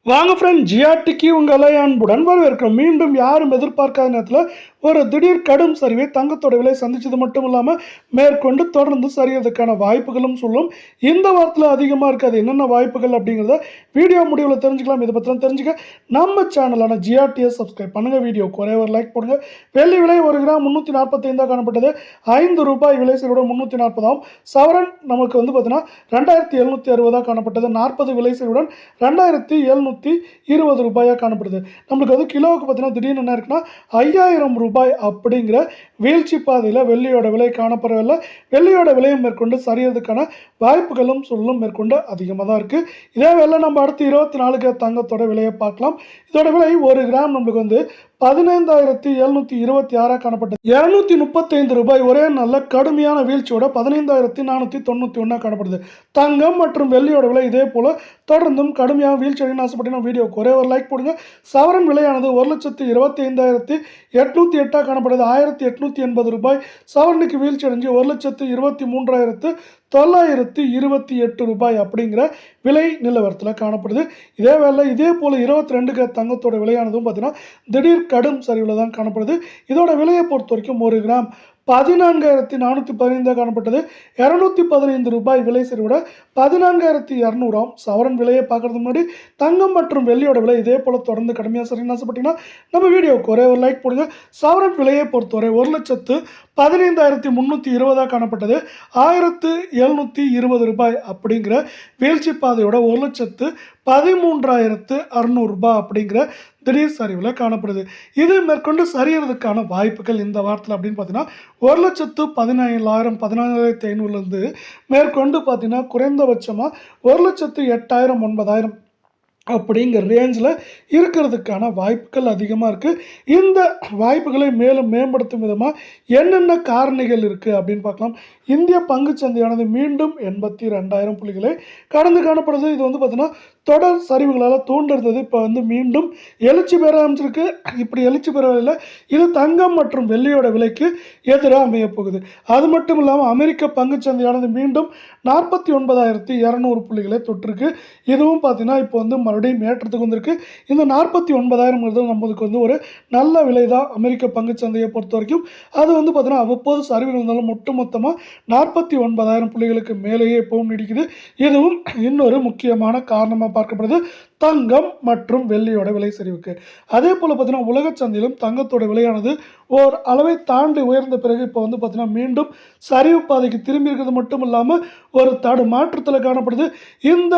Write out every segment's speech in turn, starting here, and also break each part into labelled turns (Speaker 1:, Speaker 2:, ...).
Speaker 1: வாங்க ஃப்ரெண்ட், ஜிஆர்டிக்கு உங்களை அன்புடன் வரவேற்கிறோம். மீண்டும் யாரும் எதிர்பார்க்காத நேரத்தில் ஒரு திடீர் கடும் சரிவை தங்கத்தோட விலை சந்திச்சது மட்டும் இல்லாமல் மேற்கொண்டு தொடர்ந்து சரியறதுக்கான வாய்ப்புகளும் சொல்லும். இந்த வாரத்தில் அதிகமாக இருக்காது. என்னென்ன வாய்ப்புகள் அப்படிங்கிறத வீடியோ முடிவில் தெரிஞ்சுக்கலாம். இதை பற்றிலாம் தெரிஞ்சுக்க நம்ம சேனலான ஜிஆர்டிஎஸ் சப்ஸ்கிரைப் பண்ணுங்கள். வீடியோ குறைய ஒரு லைக் போடுங்க. வெள்ளி விலை 1 கிராம் 345 காணப்பட்டது. ₹5 விலை செய்வோட 340 சவரன் நமக்கு வந்து பார்த்தீங்கன்னா 2760 காணப்பட்டது. 40 விலை செய்வுடன் 2720 காணப்படுது. நம்மளுக்கு வந்து கிலோவுக்கு பார்த்தீங்கன்னா திடீர்னு என்ன இருக்குன்னா ₹5000 அப்படிங்கிற வீழ்ச்சி பாதையில் வெள்ளியோட விலை காணப்படவில்லை. வெள்ளியோட விலையை மேற்கொண்டு சரியறதுக்கான வாய்ப்புகளும் சொல்லும் மேற்கொண்டு அதிகமாக தான் இருக்குது. இதே வேலை நம்ம அடுத்து 24 தங்கத்தோட விலையை பார்க்கலாம். இதோட விலை 1 கிராம் நம்மளுக்கு வந்து 15,726 காணப்பட்டது. ₹235 ஒரே நல்ல கடுமையான வீழ்ச்சியோட 15,491 காணப்படுது. தங்கம் மற்றும் வெள்ளியோட விலை இதே போல தொடர்ந்தும் கடுமையாக வீழ்ச்சி அடையணும்னு ஆசைப்பட்டீங்கன்னா வீடியோக்கு ஒரே ஒரு லைக் போடுங்க. சவரன் விலையானது 1,25,808 காணப்படுது. ₹1,880 சவரனுக்கு வீழ்ச்சி அடைஞ்சு 1,23,928 அப்படிங்கிற விலை நிலவரத்தில் காணப்படுது. இதே வேலை இதே போல் 22 தங்கத்தோட விலையானதும் பார்த்தீங்கன்னா திடீர் கடும் சரிவில் தான் காணப்படுது. இதோட விலையை பொறுத்த வரைக்கும் 1 கிராம் 14,415 காணப்பட்டது. ₹215 விலை சரிவோட 14,200 சவரன் விலையை பார்க்கறதுக்கு முன்னாடி தங்கம் மற்றும் வெள்ளியோட விலை இதே போல் தொடர்ந்து கடுமையாக சரின்னு ஆசைப்பட்டீங்கன்னா நம்ம வீடியோக்கு ஒரே ஒரு லைக் போடுங்க. சவரன் விலையை பொறுத்தவரை 1,15,320 காணப்பட்டது. ₹1,720 அப்படிங்கிற வீழ்ச்சி பாதையோட 1,13,600 அப்படிங்கிற திடீர் சரிவில் காணப்படுது. இது மேற்கொண்டு சரியறதுக்கான வாய்ப்புகள் இந்த வாரத்தில் அப்படின்னு பார்த்தீங்கன்னா 1,17,000 14,500 மேற்கொண்டு பார்த்தீங்கன்னா குறைந்தபட்சமாக 1,08,000 9,000 அப்படிங்கிற ரேஞ்சில் இருக்கிறதுக்கான வாய்ப்புகள் அதிகமாக இருக்குது. இந்த வாய்ப்புகளை மேலும் மேம்படுத்தும் விதமாக என்னென்ன காரணிகள் இருக்குது அப்படின்னு பார்க்கலாம். இந்திய பங்குச்சந்தையானது மீண்டும் 82,000 புள்ளிகளை கடந்து காணப்படுது. இது வந்து பார்த்தீங்கன்னா தொடர் சரிவுகளால் தூண்டிருந்தது. இப்போ வந்து மீண்டும் எழுச்சி பெற ஆரம்பிச்சிருக்கு. இப்படி எழுச்சி பெறவில்லை. இது தங்கம் மற்றும் வெள்ளியோட விலைக்கு எதிராக அமைய போகுது. அது மட்டும் இல்லாமல் அமெரிக்க பங்குச்சந்தையானது மீண்டும் 49,200 புள்ளிகளை தொட்டிருக்கு. இதுவும் பார்த்தீங்கன்னா இப்போ வந்து மறுபடியும் ஏற்றத்துக்கு வந்திருக்கு. இந்த 49,000 நம்மளுக்கு வந்து ஒரு நல்ல விலை தான் அமெரிக்க பங்குச்சந்தையை பொறுத்த வரைக்கும். அது வந்து பார்த்தீங்கன்னா அவ்வப்போது சரிவுகள் இருந்தாலும் ஒட்டுமொத்தமாக 49,000 புள்ளிகளுக்கு மேலேயே இப்பவும் நீடிக்குது. இதுவும் இன்னொரு முக்கியமான காரணமாக பார்க்கப்படுது தங்கம் மற்றும் வெள்ளியோட விலை சரிவுக்கு. அதே போல் பார்த்தீங்கன்னா உலக சந்தையிலும் தங்கத்தோட விலையானது ஓர் அளவை தாண்டி உயர்ந்த பிறகு இப்போ வந்து பார்த்தீங்கன்னா மீண்டும் சரிவு பாதைக்கு திரும்பி இருக்கிறது மட்டும் இல்லாமல் ஒரு தடுமாற்றத்தில் காணப்படுது. இந்த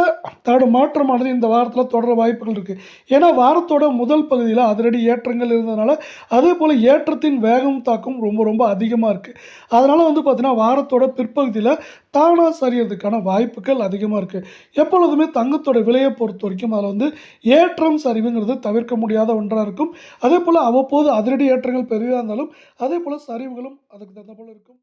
Speaker 1: தடுமாற்றமானது இந்த வாரத்தில் தொடர வாய்ப்புகள் இருக்குது. ஏன்னா வாரத்தோட முதல் பகுதியில் அதிரடி ஏற்றங்கள் இருந்ததுனால அதே போல் ஏற்றத்தின் வேகம் தாக்கம் ரொம்ப ரொம்ப அதிகமாக இருக்குது. அதனால் வந்து பார்த்தீங்கன்னா வாரத்தோட பிற்பகுதியில் தானாக சரியறதுக்கான வாய்ப்புகள் அதிகமாக இருக்குது. எப்பொழுதுமே தங்கத்தோட விலையை பொறுத்த வரைக்கும் அதில் வந்து ஏற்றம் சரிவுங்கிறது தவிர்க்க முடியாத ஒன்றாக இருக்கும். அதே போல் அவ்வப்போது அதிரடி ஏற்றங்கள் பெரிதாக இருந்தாலும் அதே போல் சரிவுகளும் அதுக்கு தகுந்த போல் இருக்கும்.